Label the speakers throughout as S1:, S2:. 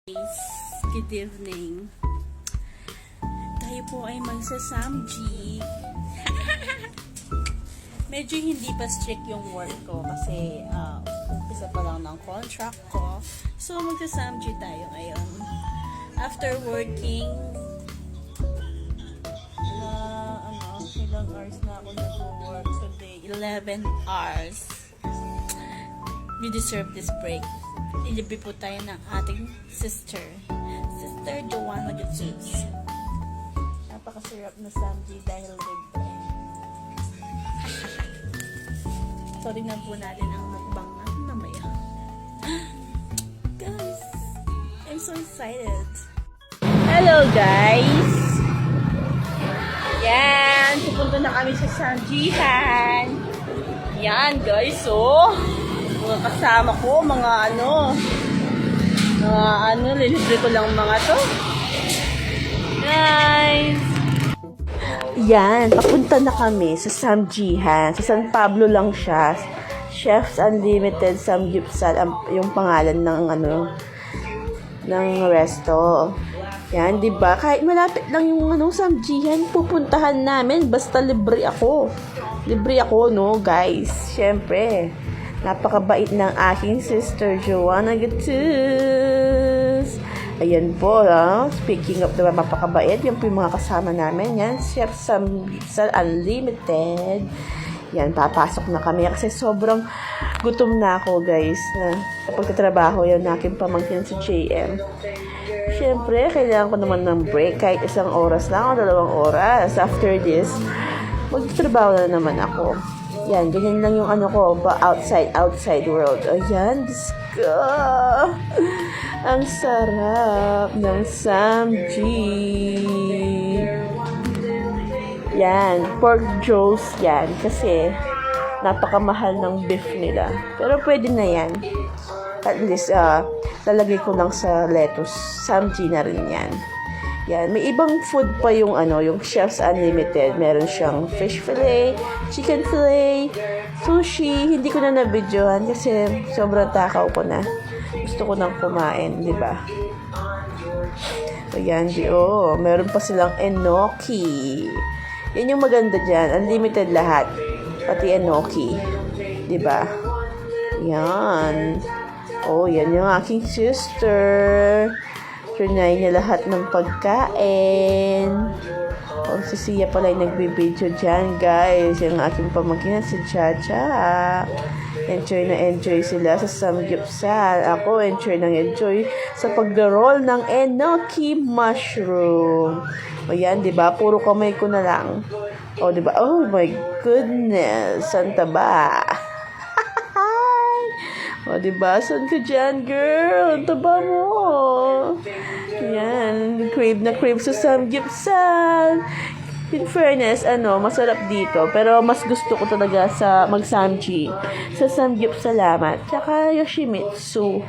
S1: Good evening. Tayo po ay magsasamji. Medyo hindi pa strict yung work ko kasi umpisa pa lang ng contract ko. So magsasamji tayo ngayon. After working ilang hours na ako nag-work today? 11 hours. We deserve this break. Ilibre po tayo ng ating Sister Joanna Gutierrez. Napakasarap na samji dahil libre. So, tingnan po natin ang mukbang natin mamaya. Guys, I'm so excited. Hello guys! Yan, pupunta na kami sa samjihan. Yan guys, oh. Mga kasama ko, lilibre ko lang mga to. Guys! Yan, papunta na kami sa samjihan. Sa San Pablo lang siya. Chef's Unlimited Samgyeopsal yung pangalan ng resto. Yan, 'di ba? Kahit malapit lang yung samjihan, pupuntahan namin basta libre ako. Libre ako, no, guys. Syempre, napakabait ng aking Sister Joanna Gutierrez. Ayan po, speaking of diba, mapakabait, yung mga kasama namin, yan, Chef Samgyeopsal Unlimited. Yan, papasok na kami kasi sobrang gutom na ako, guys, na kapag katrabaho yan aking pamangkin si JM. Siyempre, kailangan ko naman ng break, kahit 1 oras lang o 2 oras. After this, magtatrabaho na naman ako. Yan, ganyan lang yung outside world. Ayan, disco. Ang sarap ng samji. Yan, pork joes yan. Kasi, napakamahal ng beef nila. Pero pwede na yan. At least, lalagay ko lang sa lettuce. Samji na rin yan. Yan, may ibang food pa yung yung Chef's Unlimited. Meron siyang fish fillet, chicken fillet, sushi. Hindi ko na na-videohan kasi sobrang takaw ko na. Gusto ko nang kumain, di ba? Ayan, meron pa silang enoki. Yan yung maganda dyan. Unlimited lahat. Pati enoki. Di ba? Yan. Yan yung aking sister. Trinay niya lahat ng pagkain. Si Sia pala yung nagbibideo dyan, guys. Yung aking pamangkin si Chacha. Enjoy sila sa samgyeopsal. Ako, enjoy sa pag-roll ng enoki mushroom. Ayan, diba? Puro kamay ko na lang. Diba? Oh my goodness. Santa ba? Diba? Saan ka dyan, girl? Ang taba mo. Yan. Crave sa samgyeopsal. In fairness, masarap dito. Pero mas gusto ko talaga sa mag-samji. Sa samgyeopsalamat. Tsaka Yoshimitsu.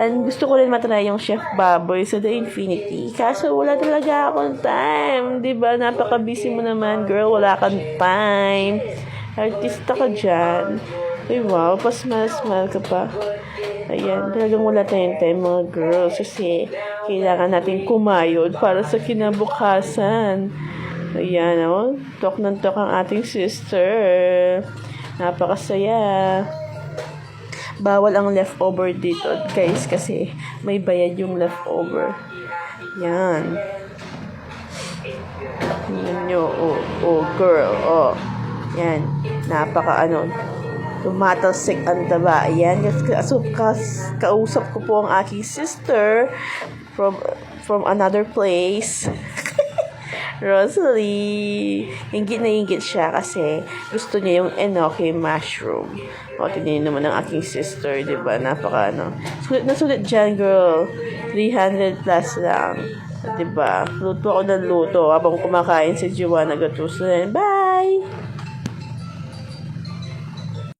S1: And gusto ko rin matry yung Chef Baboy sa The Infinity. Kaso wala talaga akong time. Diba? Napaka-busy mo naman, girl. Wala kang time. Artista ka dyan. Ay, wow. Pasmal-smal ka pa. Ayan. Talagang wala tayong time, mga girls. Kasi kailangan natin kumayod para sa kinabukasan. Ayan, Tok ng tok ang ating sister. Napakasaya. Bawal ang leftover dito, guys, kasi may bayad yung leftover. Yan. Yan nyo. Girl. Yan. Tumatalsik ang taba. Ayan. Kausap ko po ang aking sister from another place. Rosalie. Hinggit na hinggit siya kasi gusto niya yung enoki mushroom. Tignan naman ang aking sister, diba? Sulit na sulit dyan, girl. 300 plus lang. Diba? Luto ako ng luto habang kumakain si Joanna Gutierrez. Bye!